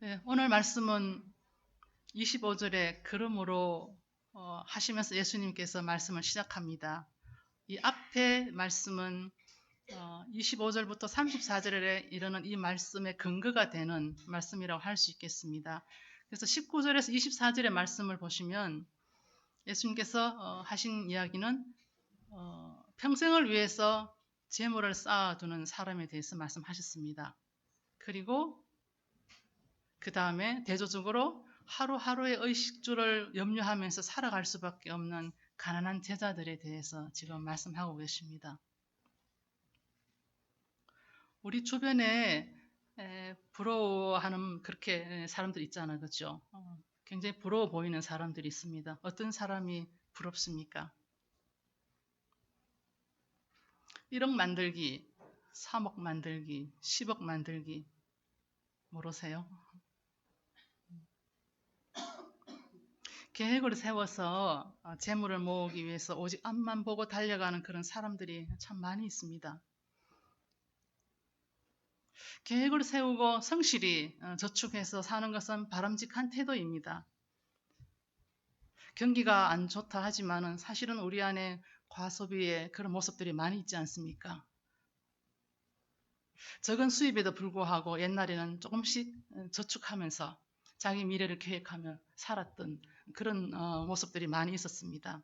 네, 오늘 말씀은 25절에 그러므로 하시면서 예수님께서 말씀을 시작합니다. 이 앞에 말씀은 25절부터 34절에 이르는 이 말씀의 근거가 되는 말씀이라고 할 수 있겠습니다. 그래서 19절에서 24절의 말씀을 보시면 예수님께서 하신 이야기는 평생을 위해서 재물을 쌓아두는 사람에 대해서 말씀하셨습니다. 그리고 그 다음에 대조적으로 하루하루의 의식주를 염려하면서 살아갈 수밖에 없는 가난한 제자들에 대해서 지금 말씀하고 계십니다. 우리 주변에 부러워하는 그렇게 사람들 있잖아요. 그렇죠? 굉장히 부러워 보이는 사람들이 있습니다. 어떤 사람이 부럽습니까? 1억 만들기, 3억 만들기, 10억 만들기 모르세요? 계획을 세워서 재물을 모으기 위해서 오직 앞만 보고 달려가는 그런 사람들이 참 많이 있습니다. 계획을 세우고 성실히 저축해서 사는 것은 바람직한 태도입니다. 경기가 안 좋다 하지만은 사실은 우리 안에 과소비의 그런 모습들이 많이 있지 않습니까? 적은 수입에도 불구하고 옛날에는 조금씩 저축하면서 자기 미래를 계획하며 살았던 그런 모습들이 많이 있었습니다.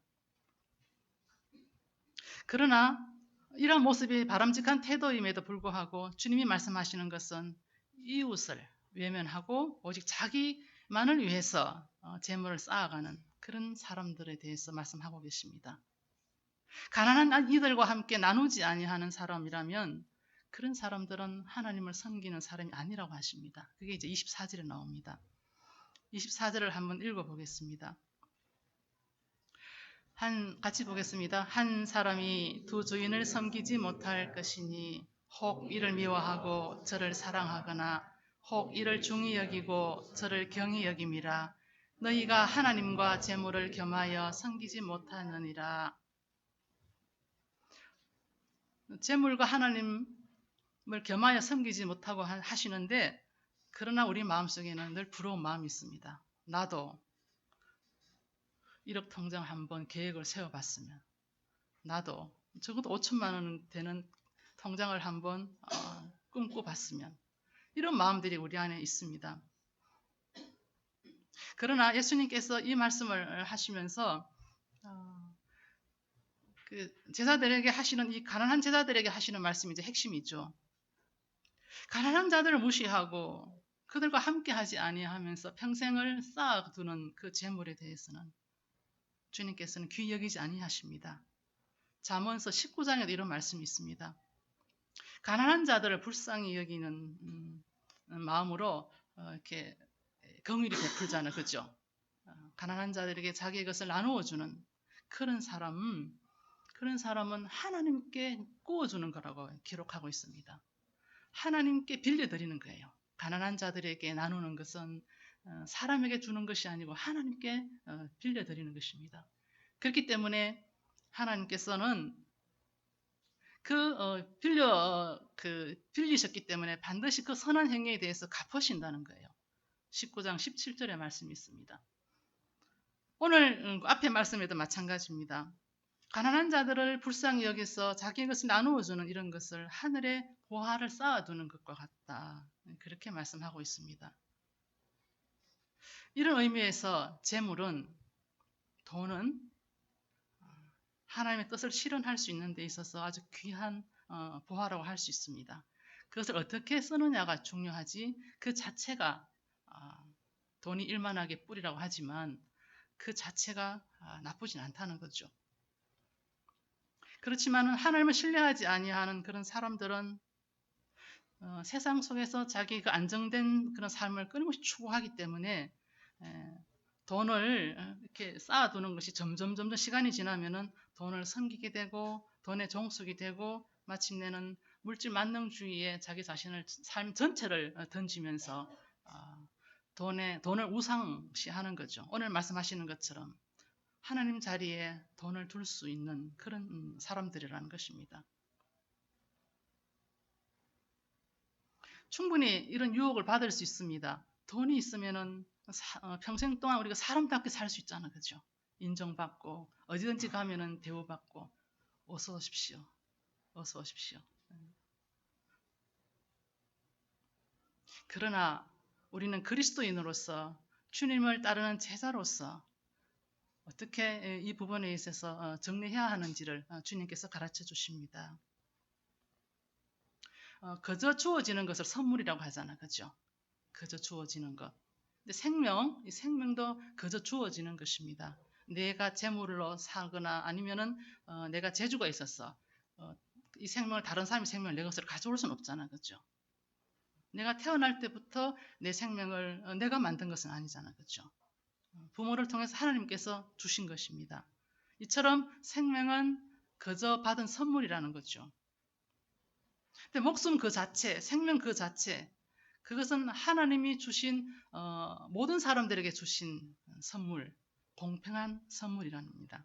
그러나 이런 모습이 바람직한 태도임에도 불구하고 주님이 말씀하시는 것은 이웃을 외면하고 오직 자기만을 위해서 재물을 쌓아가는 그런 사람들에 대해서 말씀하고 계십니다. 가난한 이들과 함께 나누지 아니하는 사람이라면 그런 사람들은 하나님을 섬기는 사람이 아니라고 하십니다. 그게 이제 24절에 나옵니다. 24절을 한번 읽어보겠습니다. 같이 보겠습니다. 한 사람이 두 주인을 섬기지 못할 것이니 혹 이를 미워하고 저를 사랑하거나 혹 이를 중히 여기고 저를 경히 여김이라. 너희가 하나님과 재물을 겸하여 섬기지 못하느니라. 재물과 하나님을 겸하여 섬기지 못하고 하시는데 그러나 우리 마음속에는 늘 부러운 마음이 있습니다. 나도 1억 통장 한번 계획을 세워봤으면 나도 적어도 5천만 원 되는 통장을 한번 꿈꿔봤으면 이런 마음들이 우리 안에 있습니다. 그러나 예수님께서 이 말씀을 하시면서 그 제자들에게 하시는 이 가난한 제자들에게 하시는 말씀이 이제 핵심이죠. 가난한 자들을 무시하고 그들과 함께하지 아니하면서 평생을 쌓아두는 그 재물에 대해서는 주님께서는 귀히 여기지 아니하십니다. 잠언서 19장에도 이런 말씀이 있습니다. 가난한 자들을 불쌍히 여기는 마음으로 이렇게 긍휼히 베풀잖아요. 그죠? 가난한 자들에게 자기의 것을 나누어 주는 그런 사람은 하나님께 구워주는 거라고 기록하고 있습니다. 하나님께 빌려드리는 거예요. 가난한 자들에게 나누는 것은 사람에게 주는 것이 아니고 하나님께 빌려드리는 것입니다. 그렇기 때문에 하나님께서는 빌리셨기 때문에 반드시 그 선한 행위에 대해서 갚으신다는 거예요. 19장 17절의 말씀이 있습니다. 오늘 앞에 말씀에도 마찬가지입니다. 가난한 자들을 불쌍히 여기서 자기의 것을 나누어주는 이런 것을 하늘에 보화를 쌓아두는 것과 같다. 그렇게 말씀하고 있습니다. 이런 의미에서 돈은 하나님의 뜻을 실현할 수 있는 데 있어서 아주 귀한 보화라고 할 수 있습니다. 그것을 어떻게 쓰느냐가 중요하지 그 자체가 돈이 일만하게 뿌리라고 하지만 그 자체가 나쁘진 않다는 거죠. 그렇지만 하나님을 신뢰하지 아니하는 그런 사람들은 세상 속에서 자기 그 안정된 그런 삶을 끊임없이 추구하기 때문에 돈을 이렇게 쌓아두는 것이 점점 시간이 지나면은 돈을 섬기게 되고 돈의 종속이 되고 마침내는 물질 만능주의에 자기 자신을 삶 전체를 던지면서 돈을 우상시하는 거죠. 오늘 말씀하시는 것처럼 하나님 자리에 돈을 둘 수 있는 그런 사람들이라는 것입니다. 충분히 이런 유혹을 받을 수 있습니다. 돈이 있으면은 평생 동안 우리가 사람답게 살 수 있잖아, 그죠? 인정받고 어디든지 가면은 대우받고. 어서 오십시오. 어서 오십시오. 그러나 우리는 그리스도인으로서 주님을 따르는 제자로서 어떻게 이 부분에 있어서 정리해야 하는지를 주님께서 가르쳐 주십니다. 그저 주어지는 것을 선물이라고 하잖아, 그죠? 그저 주어지는 것. 근데 이 생명도 그저 주어지는 것입니다. 내가 재물로 사거나 아니면은 내가 재주가 있었어. 이 생명을 다른 사람의 생명을 내 것으로 가져올 수는 없잖아, 그죠? 내가 태어날 때부터 내 생명을 내가 만든 것은 아니잖아, 그죠? 부모를 통해서 하나님께서 주신 것입니다. 이처럼 생명은 그저 받은 선물이라는 거죠. 근데 목숨 그 자체, 생명 그 자체, 그것은 하나님이 주신 모든 사람들에게 주신 선물, 공평한 선물이라는 겁니다.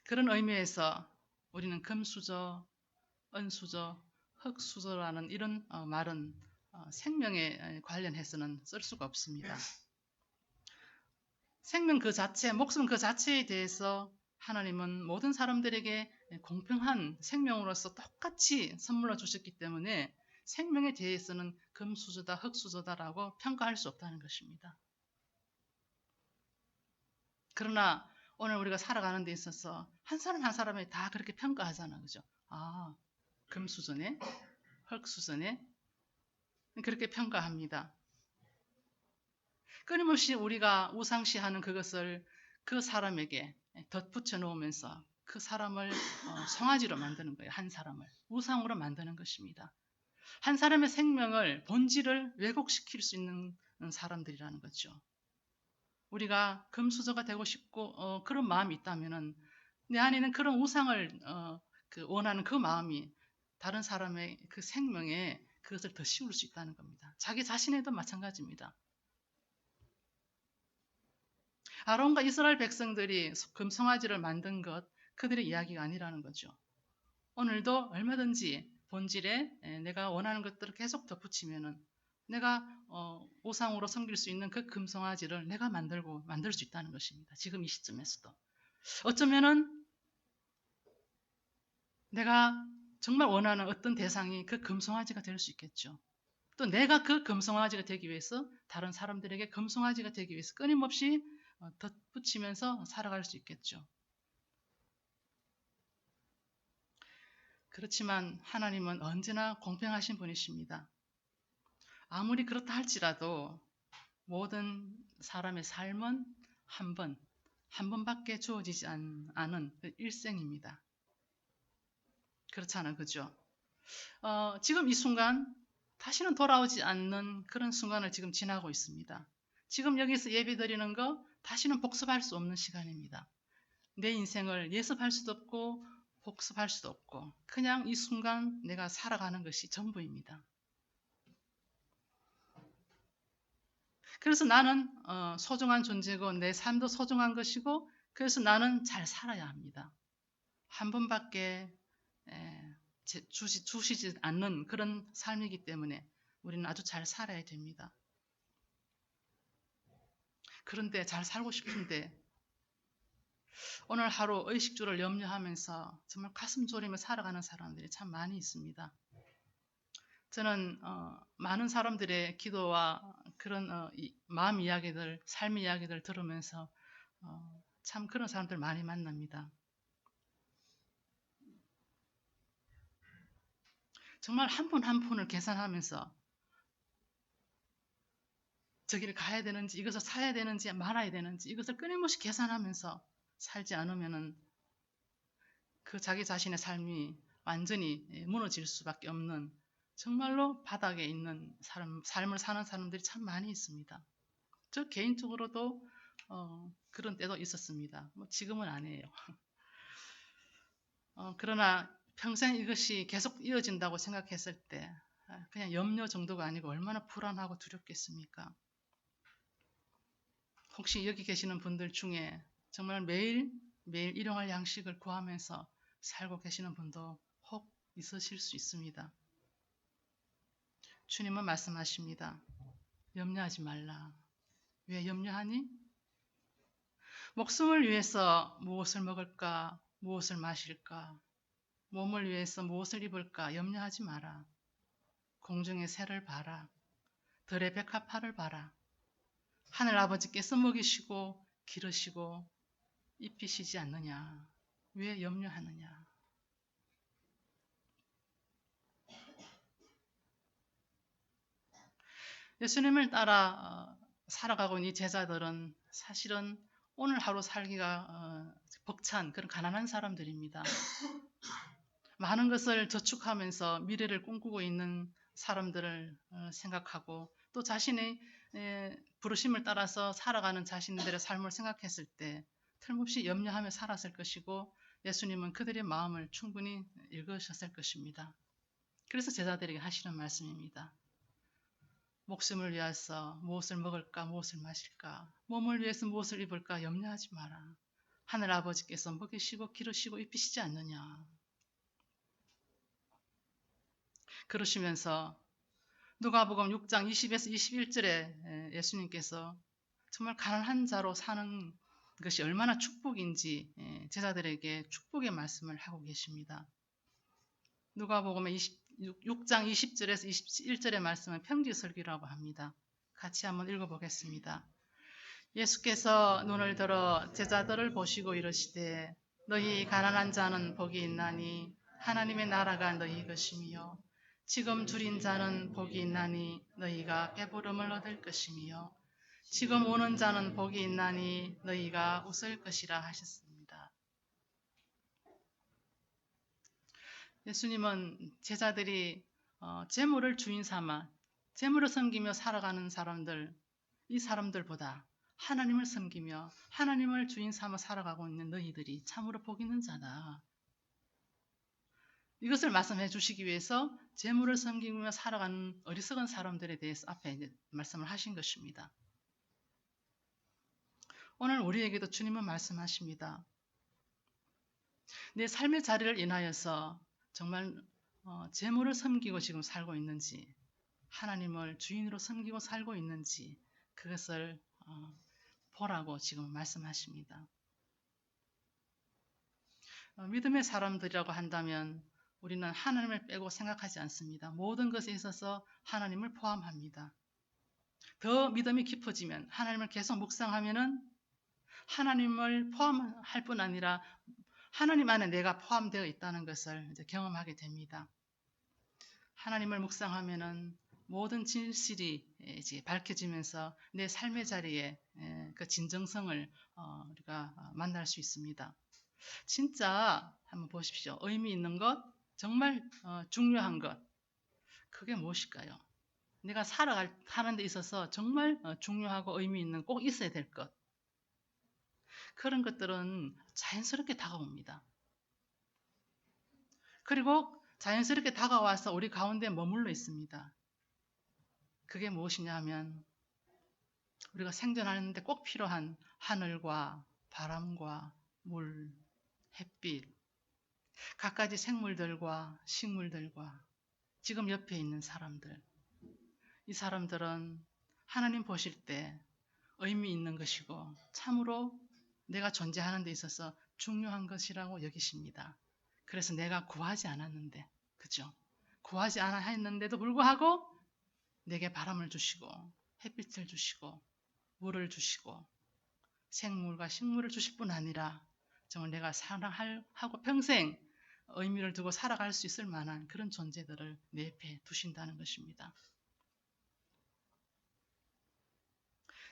그런 의미에서 우리는 금수저, 은수저, 흙수저라는 이런 말은 생명에 관련해서는 쓸 수가 없습니다. 생명 그 자체, 목숨 그 자체에 대해서 하나님은 모든 사람들에게 공평한 생명으로서 똑같이 선물로 주셨기 때문에 생명에 대해서는 금수저다, 흙수저다라고 평가할 수 없다는 것입니다. 그러나 오늘 우리가 살아가는 데 있어서 한 사람 한 사람이 다 그렇게 평가하잖아, 그죠? 아, 금수저네, 흙수저네, 그렇게 평가합니다. 끊임없이 우리가 우상시하는 그것을 그 사람에게 덧붙여 놓으면서 그 사람을 송아지로 만드는 거예요. 한 사람을 우상으로 만드는 것입니다. 한 사람의 생명을 본질을 왜곡시킬 수 있는 사람들이라는 거죠. 우리가 금수저가 되고 싶고 그런 마음이 있다면은 내 안에는 그런 우상을 원하는 그 마음이 다른 사람의 그 생명에 그것을 더 씌울 수 있다는 겁니다. 자기 자신에도 마찬가지입니다. 아론과 이스라엘 백성들이 금송아지를 만든 것, 그들의 이야기가 아니라는 거죠. 오늘도 얼마든지 본질에 내가 원하는 것들을 계속 덧붙이면은 내가 우상으로 섬길 수 있는 그 금송아지를 내가 만들 수 있다는 것입니다. 지금 이 시점에서도. 어쩌면은 내가 정말 원하는 어떤 대상이 그 금송아지가 될 수 있겠죠. 또 내가 그 금송아지가 되기 위해서 다른 사람들에게 금송아지가 되기 위해서 끊임없이 덧붙이면서 살아갈 수 있겠죠. 그렇지만 하나님은 언제나 공평하신 분이십니다. 아무리 그렇다 할지라도 모든 사람의 삶은 한 번밖에 주어지지 않은 일생입니다. 그렇잖아요, 그죠? 지금 이 순간 다시는 돌아오지 않는 그런 순간을 지금 지나고 있습니다. 지금 여기서 예배 드리는 거 다시는 복습할 수 없는 시간입니다. 내 인생을 예습할 수도 없고 복습할 수도 없고 그냥 이 순간 내가 살아가는 것이 전부입니다. 그래서 나는 소중한 존재고 내 삶도 소중한 것이고 그래서 나는 잘 살아야 합니다. 한 번밖에 주시지 않는 그런 삶이기 때문에 우리는 아주 잘 살아야 됩니다. 그런데 잘 살고 싶은데 오늘 하루 의식주를 염려하면서 정말 가슴 졸이며 살아가는 사람들이 참 많이 있습니다. 저는 많은 사람들의 기도와 그런 마음 이야기들, 삶 이야기들 들으면서 참 그런 사람들 많이 만납니다. 정말 한 분 한 푼을 계산하면서 저기를 가야 되는지 이것을 사야 되는지 말아야 되는지 이것을 끊임없이 계산하면서 살지 않으면은 그 자기 자신의 삶이 완전히 무너질 수밖에 없는 정말로 바닥에 있는 삶을 사는 사람들이 참 많이 있습니다. 저 개인적으로도 그런 때도 있었습니다. 뭐 지금은 아니에요. 그러나 평생 이것이 계속 이어진다고 생각했을 때 그냥 염려 정도가 아니고 얼마나 불안하고 두렵겠습니까? 혹시 여기 계시는 분들 중에 정말 매일 일용할 양식을 구하면서 살고 계시는 분도 혹 있으실 수 있습니다. 주님은 말씀하십니다. 염려하지 말라. 왜 염려하니? 목숨을 위해서 무엇을 먹을까? 무엇을 마실까? 몸을 위해서 무엇을 입을까? 염려하지 마라. 공중의 새를 봐라. 들의 백합화를 봐라. 하늘 아버지께서 먹이시고 기르시고 입히시지 않느냐? 왜 염려하느냐? 예수님을 따라 살아가고 있는 이 제자들은 사실은 오늘 하루 살기가 벅찬 그런 가난한 사람들입니다. 많은 것을 저축하면서 미래를 꿈꾸고 있는 사람들을 생각하고 또 자신의 부르심을 따라서 살아가는 자신들의 삶을 생각했을 때 틀림없이 염려하며 살았을 것이고 예수님은 그들의 마음을 충분히 읽으셨을 것입니다. 그래서 제자들에게 하시는 말씀입니다. 목숨을 위해서 무엇을 먹을까 무엇을 마실까 몸을 위해서 무엇을 입을까 염려하지 마라. 하늘 아버지께서 먹이시고 기르시고 입히시지 않느냐. 그러시면서 누가복음 6장 20에서 21절에 예수님께서 정말 가난한 자로 사는 것이 얼마나 축복인지 제자들에게 축복의 말씀을 하고 계십니다. 누가복음의 6장 20절에서 21절의 말씀은 평지설교라고 합니다. 같이 한번 읽어보겠습니다. 예수께서 눈을 들어 제자들을 보시고 이르시되 너희 가난한 자는 복이 있나니 하나님의 나라가 너희 것이며 지금 줄인 자는 복이 있나니 너희가 배부름을 얻을 것이며 지금 우는 자는 복이 있나니 너희가 웃을 것이라 하셨습니다. 예수님은 제자들이 재물을 주인 삼아 재물을 섬기며 살아가는 사람들, 이 사람들보다 하나님을 섬기며 하나님을 주인 삼아 살아가고 있는 너희들이 참으로 복 있는 자다. 이것을 말씀해 주시기 위해서 재물을 섬기며 살아가는 어리석은 사람들에 대해서 앞에 이제 말씀을 하신 것입니다. 오늘 우리에게도 주님은 말씀하십니다. 내 삶의 자리를 인하여서 정말 재물을 섬기고 지금 살고 있는지 하나님을 주인으로 섬기고 살고 있는지 그것을 보라고 지금 말씀하십니다. 믿음의 사람들이라고 한다면 우리는 하나님을 빼고 생각하지 않습니다. 모든 것에 있어서 하나님을 포함합니다. 더 믿음이 깊어지면 하나님을 계속 묵상하면은 하나님을 포함할 뿐 아니라 하나님 안에 내가 포함되어 있다는 것을 이제 경험하게 됩니다. 하나님을 묵상하면은 모든 진실이 이제 밝혀지면서 내 삶의 자리에 그 진정성을 우리가 만날 수 있습니다. 진짜 한번 보십시오. 의미 있는 것, 정말 중요한 것, 그게 무엇일까요? 내가 살아가는 데 있어서 정말 중요하고 의미 있는 꼭 있어야 될 것. 그런 것들은 자연스럽게 다가옵니다. 그리고 자연스럽게 다가와서 우리 가운데 머물러 있습니다. 그게 무엇이냐 하면 우리가 생존하는데 꼭 필요한 하늘과 바람과 물, 햇빛, 갖가지 생물들과 식물들과 지금 옆에 있는 사람들. 이 사람들은 하나님 보실 때 의미 있는 것이고 참으로 내가 존재하는 데 있어서 중요한 것이라고 여기십니다. 그래서 내가 구하지 않았는데, 그죠? 구하지 않아 했는데도 불구하고 내게 바람을 주시고 햇빛을 주시고 물을 주시고 생물과 식물을 주실 뿐 아니라 정말 내가 사랑하고 평생 의미를 두고 살아갈 수 있을 만한 그런 존재들을 내 옆에 두신다는 것입니다.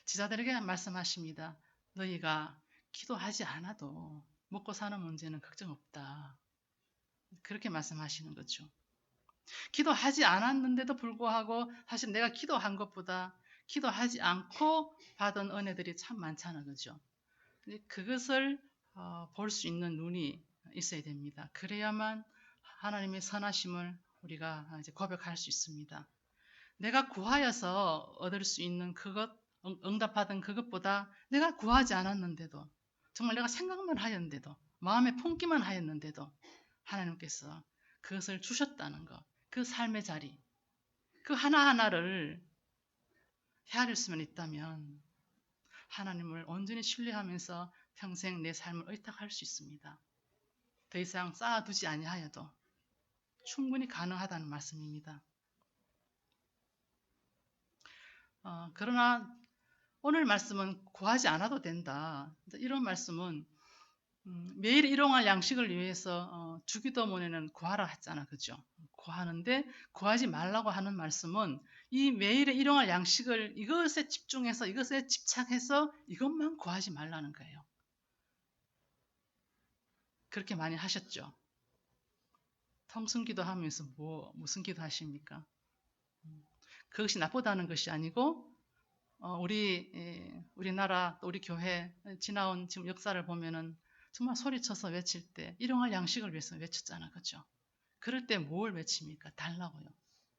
지자들에게 말씀하십니다. 너희가 기도하지 않아도 먹고 사는 문제는 걱정 없다. 그렇게 말씀하시는 거죠. 기도하지 않았는데도 불구하고 사실 내가 기도한 것보다 기도하지 않고 받은 은혜들이 참 많잖아, 그죠? 그것을 볼 수 있는 눈이 있어야 됩니다. 그래야만 하나님의 선하심을 우리가 이제 고백할 수 있습니다. 내가 구하여서 얻을 수 있는 그것, 응답받은 그것보다 내가 구하지 않았는데도 정말 내가 생각만 하였는데도 마음에 품기만 하였는데도 하나님께서 그것을 주셨다는 것, 그 삶의 자리, 그 하나하나를 헤아릴 수만 있다면 하나님을 온전히 신뢰하면서 평생 내 삶을 의탁할 수 있습니다. 더 이상 쌓아두지 아니하여도 충분히 가능하다는 말씀입니다. 그러나 오늘 말씀은 구하지 않아도 된다. 이런 말씀은 매일 일용할 양식을 위해서 주기도문에는 구하라 했잖아, 그죠? 구하는데 구하지 말라고 하는 말씀은 이 매일의 일용할 양식을 이것에 집중해서 이것에 집착해서 이것만 구하지 말라는 거예요. 그렇게 많이 하셨죠? 통성 기도하면서 무슨 기도 하십니까? 그것이 나쁘다는 것이 아니고 우리나라 또 우리 교회 지나온 지금 역사를 보면은 정말 소리쳐서 외칠 때 일용할 양식을 위해서 외쳤잖아, 그죠? 그럴 때 뭘 외칩니까? 달라고요.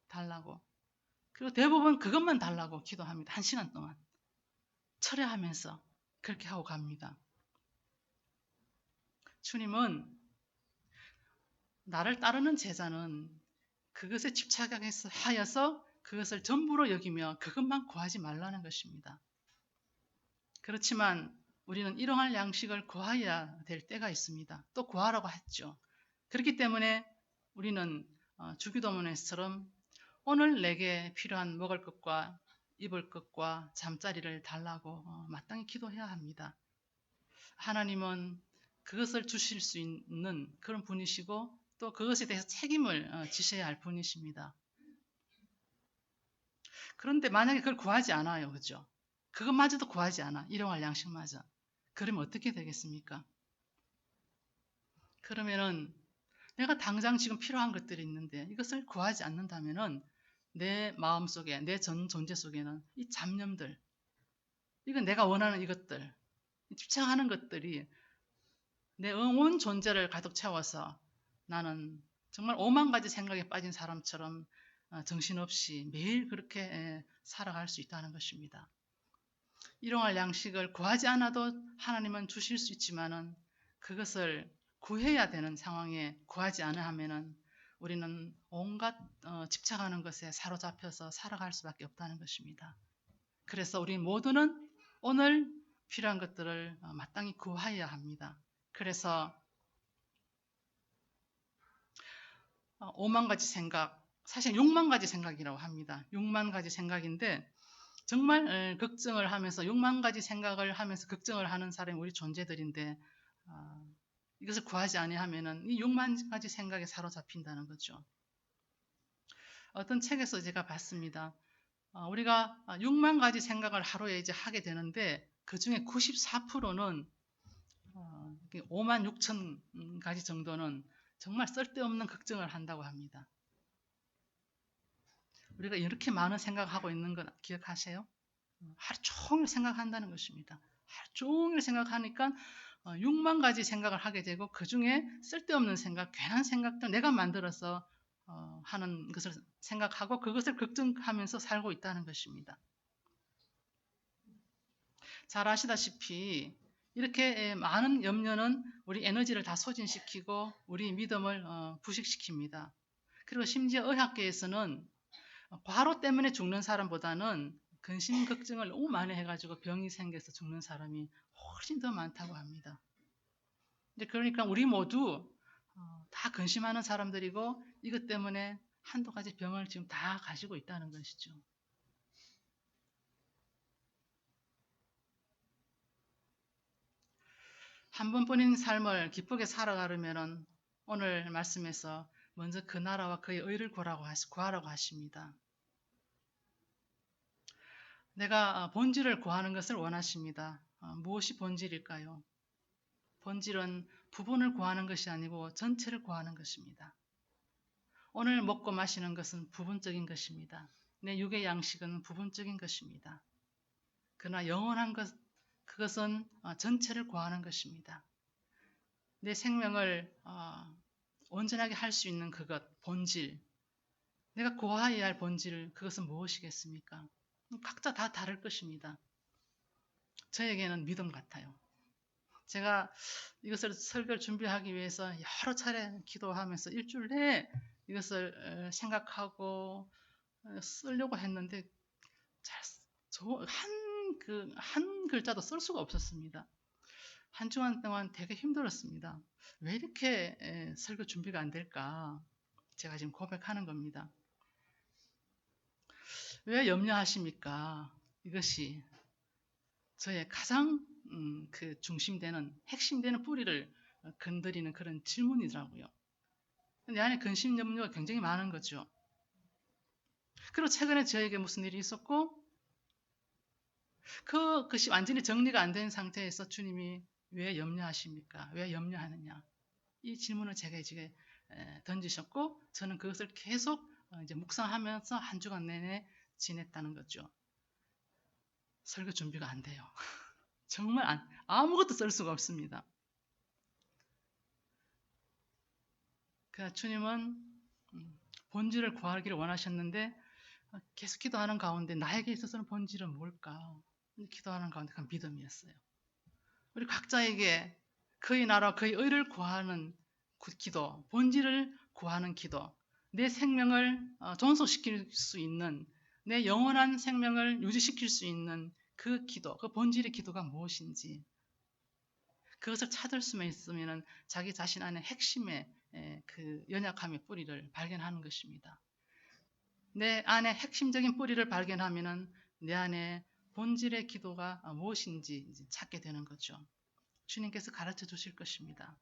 달라고. 그리고 대부분 그것만 달라고 기도합니다. 1시간 동안 철회하면서 그렇게 하고 갑니다. 주님은 나를 따르는 제자는 그것에 집착하여서 그것을 전부로 여기며 그것만 구하지 말라는 것입니다. 그렇지만 우리는 일용할 양식을 구해야 될 때가 있습니다. 또 구하라고 했죠. 그렇기 때문에 우리는 주기도문에서처럼 오늘 내게 필요한 먹을 것과 입을 것과 잠자리를 달라고 마땅히 기도해야 합니다. 하나님은 그것을 주실 수 있는 그런 분이시고 또 그것에 대해서 책임을 지셔야 할 분이십니다. 그런데 만약에 그걸 구하지 않아요. 그죠? 그것마저도 구하지 않아. 일용할 양식마저. 그러면 어떻게 되겠습니까? 그러면은 내가 당장 지금 필요한 것들이 있는데 이것을 구하지 않는다면은 내 마음 속에, 내 전 존재 속에는 이 잡념들, 이건 내가 원하는 이것들, 집착하는 것들이 내 온 존재를 가득 채워서 나는 정말 오만 가지 생각에 빠진 사람처럼 정신없이 매일 그렇게 살아갈 수 있다는 것입니다. 일용할 양식을 구하지 않아도 하나님은 주실 수 있지만은 그것을 구해야 되는 상황에 구하지 않아 하면은 우리는 온갖 집착하는 것에 사로잡혀서 살아갈 수밖에 없다는 것입니다. 그래서 우리 모두는 오늘 필요한 것들을 마땅히 구해야 합니다. 그래서 5만 가지 생각, 사실 6만 가지 생각이라고 합니다. 6만 가지 생각인데 정말 걱정을 하면서 6만 가지 생각을 하면서 걱정을 하는 사람이 우리 존재들인데 이것을 구하지 아니하면은 이 6만 가지 생각에 사로잡힌다는 거죠. 어떤 책에서 제가 봤습니다. 우리가 6만 가지 생각을 하루에 이제 하게 되는데 그 중에 94%는 5만 6천 가지 정도는 정말 쓸데없는 걱정을 한다고 합니다. 우리가 이렇게 많은 생각을 하고 있는 건 기억하세요? 하루 종일 생각한다는 것입니다. 하루 종일 생각하니까 6만 가지 생각을 하게 되고 그 중에 쓸데없는 생각, 괜한 생각들 내가 만들어서 하는 것을 생각하고 그것을 걱정하면서 살고 있다는 것입니다. 잘 아시다시피 이렇게 많은 염려는 우리 에너지를 다 소진시키고 우리 믿음을 부식시킵니다. 그리고 심지어 의학계에서는 과로 때문에 죽는 사람보다는 근심 걱정을 너무 많이 해가지고 병이 생겨서 죽는 사람이 훨씬 더 많다고 합니다. 그러니까 우리 모두 다 근심하는 사람들이고 이것 때문에 한두 가지 병을 지금 다 가지고 있다는 것이죠. 한 번뿐인 삶을 기쁘게 살아가려면 오늘 말씀에서 먼저 그 나라와 그의 의를 구하라고 하십니다. 내가 본질을 구하는 것을 원하십니다. 무엇이 본질일까요? 본질은 부분을 구하는 것이 아니고 전체를 구하는 것입니다. 오늘 먹고 마시는 것은 부분적인 것입니다. 내 육의 양식은 부분적인 것입니다. 그러나 영원한 것, 그것은 전체를 구하는 것입니다. 내 생명을 온전하게 할 수 있는 그것, 본질, 내가 구하여야 할 본질, 그것은 무엇이겠습니까? 각자 다 다를 것입니다. 저에게는 믿음 같아요. 제가 이것을 설교를 준비하기 위해서 여러 차례 기도하면서 일주일 내에 이것을 생각하고 쓰려고 했는데 한 글자도 쓸 수가 없었습니다. 한 주간 동안 되게 힘들었습니다. 왜 이렇게 설교 준비가 안 될까? 제가 지금 고백하는 겁니다. 왜 염려하십니까? 이것이 저의 가장 중심되는 핵심되는 뿌리를 건드리는 그런 질문이더라고요. 내 안에 근심 염려가 굉장히 많은 거죠. 그리고 최근에 저에게 무슨 일이 있었고 그것이 완전히 정리가 안 된 상태에서 주님이 왜 염려하십니까? 왜 염려하느냐? 이 질문을 제게 던지셨고 저는 그것을 계속 이제 묵상하면서 한 주간 내내 지냈다는 거죠. 설교 준비가 안 돼요. 정말 아무것도 쓸 수가 없습니다. 그러니까 주님은 본질을 구하기를 원하셨는데 계속 기도하는 가운데 나에게 있어서는 본질은 뭘까? 기도하는 가운데 그 믿음이었어요. 우리 각자에게 그의 나라, 그의 의를 구하는 기도, 본질을 구하는 기도, 내 생명을 존속시킬 수 있는, 내 영원한 생명을 유지시킬 수 있는 그 기도, 그 본질의 기도가 무엇인지 그것을 찾을 수만 있으면 자기 자신 안에 핵심의 그 연약함의 뿌리를 발견하는 것입니다. 내 안에 핵심적인 뿌리를 발견하면 내 안에 본질의 기도가 무엇인지 찾게 되는 거죠. 주님께서 가르쳐 주실 것입니다.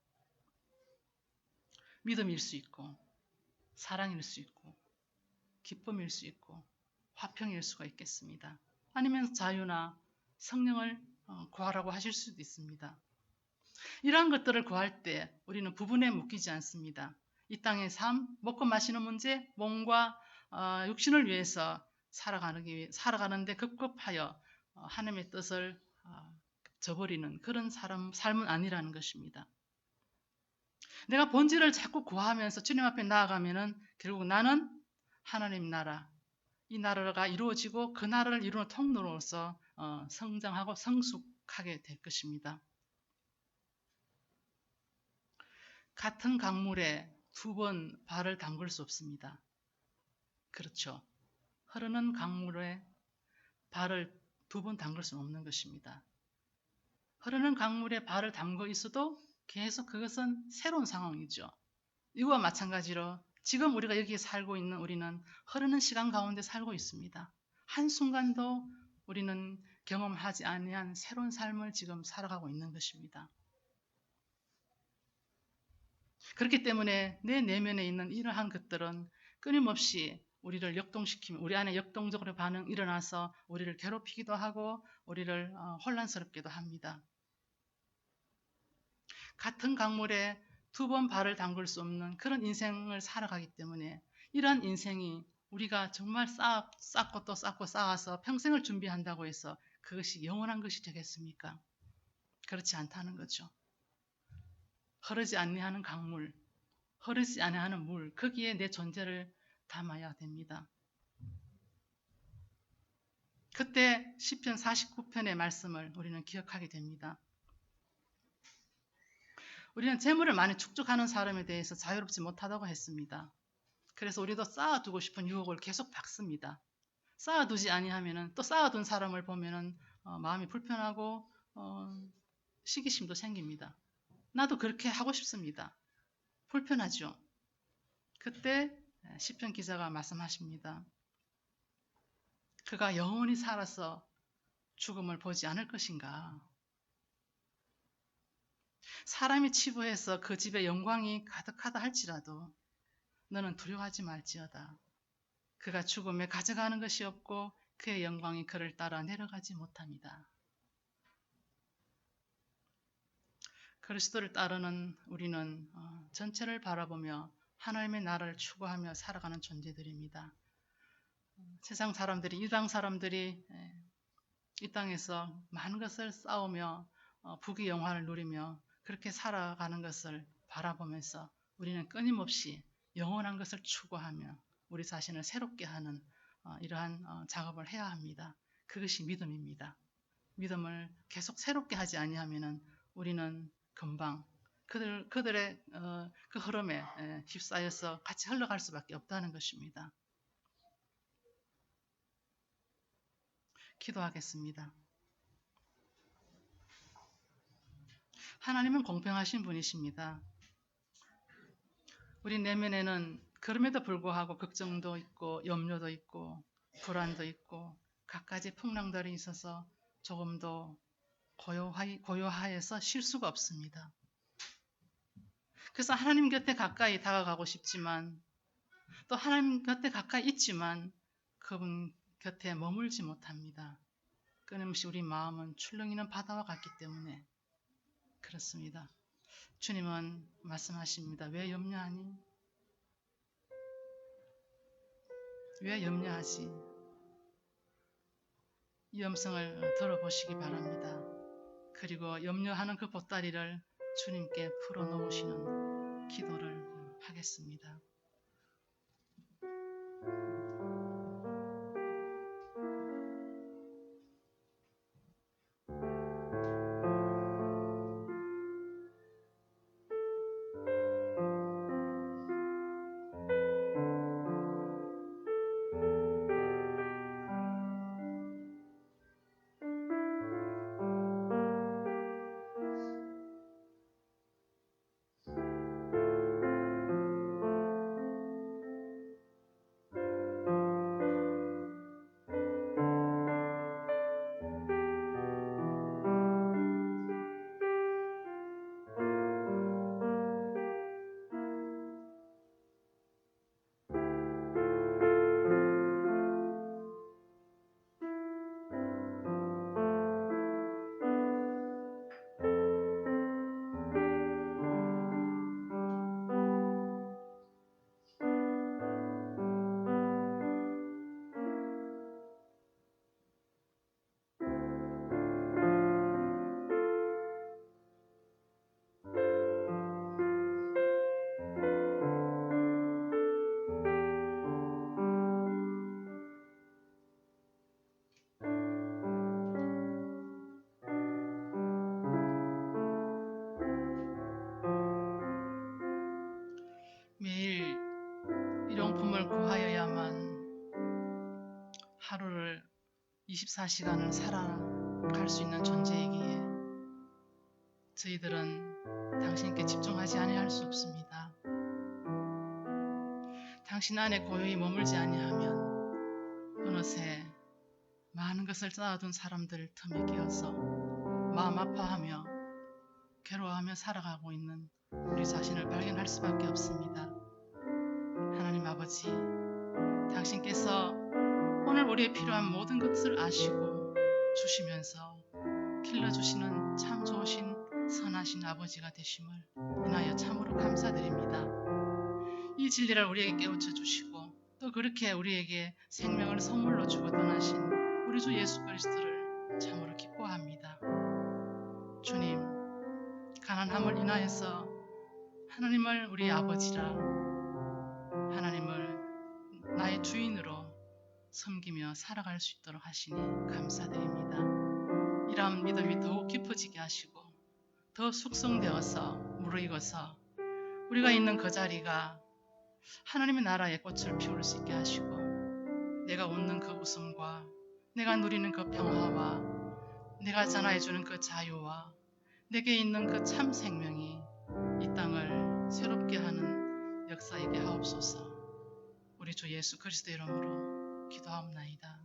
믿음일 수 있고 사랑일 수 있고 기쁨일 수 있고 화평일 수가 있겠습니다. 아니면 자유나 성령을 구하라고 하실 수도 있습니다. 이러한 것들을 구할 때 우리는 부분에 묶이지 않습니다. 이 땅의 삶, 먹고 마시는 문제, 몸과 육신을 위해서 살아가는데 급급하여 하나님의 뜻을 저버리는 그런 삶은 아니라는 것입니다. 내가 본질을 자꾸 구하면서 주님 앞에 나아가면은 결국 나는 하나님 나라, 이 나라가 이루어지고 그 나라를 이루는 통로로서 성장하고 성숙하게 될 것입니다. 같은 강물에 두 번 발을 담글 수 없습니다. 그렇죠. 흐르는 강물에 발을 두 번 담글 수는 없는 것입니다. 흐르는 강물에 발을 담궈 있어도 계속 그것은 새로운 상황이죠. 이거와 마찬가지로 지금 우리가 여기에 살고 있는 우리는 흐르는 시간 가운데 살고 있습니다. 한순간도 우리는 경험하지 아니한 새로운 삶을 지금 살아가고 있는 것입니다. 그렇기 때문에 내 내면에 있는 이러한 것들은 끊임없이 우리를 역동시키며 우리 안에 역동적으로 일어나서 우리를 괴롭히기도 하고 우리를 혼란스럽기도 합니다. 같은 강물에 두 번 발을 담글 수 없는 그런 인생을 살아가기 때문에 이러한 인생이 우리가 정말 쌓고 또 쌓고 쌓아서 평생을 준비한다고 해서 그것이 영원한 것이 되겠습니까? 그렇지 않다는 거죠. 흐르지 아니하는 강물, 흐르지 아니하는 물, 거기에 내 존재를 담아야 됩니다. 그때 시편 49편의 말씀을 우리는 기억하게 됩니다. 우리는 재물을 많이 축적하는 사람에 대해서 자유롭지 못하다고 했습니다. 그래서 우리도 쌓아두고 싶은 유혹을 계속 받습니다. 쌓아두지 아니하면은 또 쌓아둔 사람을 보면은 마음이 불편하고 시기심도 생깁니다. 나도 그렇게 하고 싶습니다. 불편하죠. 그때 시편 기자가 말씀하십니다. 그가 영원히 살아서 죽음을 보지 않을 것인가? 사람이 치부해서 그 집에 영광이 가득하다 할지라도 너는 두려워하지 말지어다. 그가 죽음에 가져가는 것이 없고 그의 영광이 그를 따라 내려가지 못합니다. 그리스도를 따르는 우리는 전체를 바라보며 하나님의 나라를 추구하며 살아가는 존재들입니다. 세상 사람들이, 이 땅 사람들이 이 땅에서 많은 것을 쌓으며 부귀 영화를 누리며 그렇게 살아가는 것을 바라보면서 우리는 끊임없이 영원한 것을 추구하며 우리 자신을 새롭게 하는 이러한 작업을 해야 합니다. 그것이 믿음입니다. 믿음을 계속 새롭게 하지 아니하면 우리는 금방 그들의 그 흐름에 휩싸여서 같이 흘러갈 수밖에 없다는 것입니다. 기도하겠습니다. 하나님은 공평하신 분이십니다. 우리 내면에는 그럼에도 불구하고 걱정도 있고 염려도 있고 불안도 있고 갖가지 풍랑들이 있어서 조금도 고요하여서 쉴 수가 없습니다. 그래서 하나님 곁에 가까이 다가가고 싶지만 또 하나님 곁에 가까이 있지만 그분 곁에 머물지 못합니다. 끊임없이 우리 마음은 출렁이는 바다와 같기 때문에 그렇습니다. 주님은 말씀하십니다. 왜 염려하니? 왜 염려하지? 이 음성을 들어보시기 바랍니다. 그리고 염려하는 그 보따리를 주님께 풀어놓으시는 기도를 하겠습니다. 매일 일용품을 구하여야만 하루를 24시간을 살아갈 수 있는 존재이기에 저희들은 당신께 집중하지 아니할 수 없습니다. 당신 안에 고요히 머물지 아니하면 어느새 많은 것을 쌓아둔 사람들 틈에 끼어서 마음 아파하며 괴로워하며 살아가고 있는 우리 자신을 발견할 수밖에 없습니다. 하나님 아버지, 당신께서 오늘 우리의 필요한 모든 것을 아시고 주시면서 길러주시는 참 좋으신 선하신 아버지가 되심을 인하여 참으로 감사드립니다. 이 진리를 우리에게 깨우쳐 주시고 또 그렇게 우리에게 생명을 선물로 주고 떠나신 우리 주 예수 그리스도를 참으로 기뻐합니다. 주님, 가난함을 인하여서 하나님을 우리 아버지라 하나님을 나의 주인으로 섬기며 살아갈 수 있도록 하시니 감사드립니다. 이러한 믿음이 더욱 깊어지게 하시고 더 숙성되어서 무르익어서 우리가 있는 그 자리가 하나님의 나라의 꽃을 피울 수 있게 하시고 내가 웃는 그 웃음과 내가 누리는 그 평화와 내가 전하여주는 그 자유와 내게 있는 그 참 생명이 이 땅을 새롭게 하는 역사이게 하옵소서. 우리 주 예수 그리스도 이름으로 기도하옵나이다.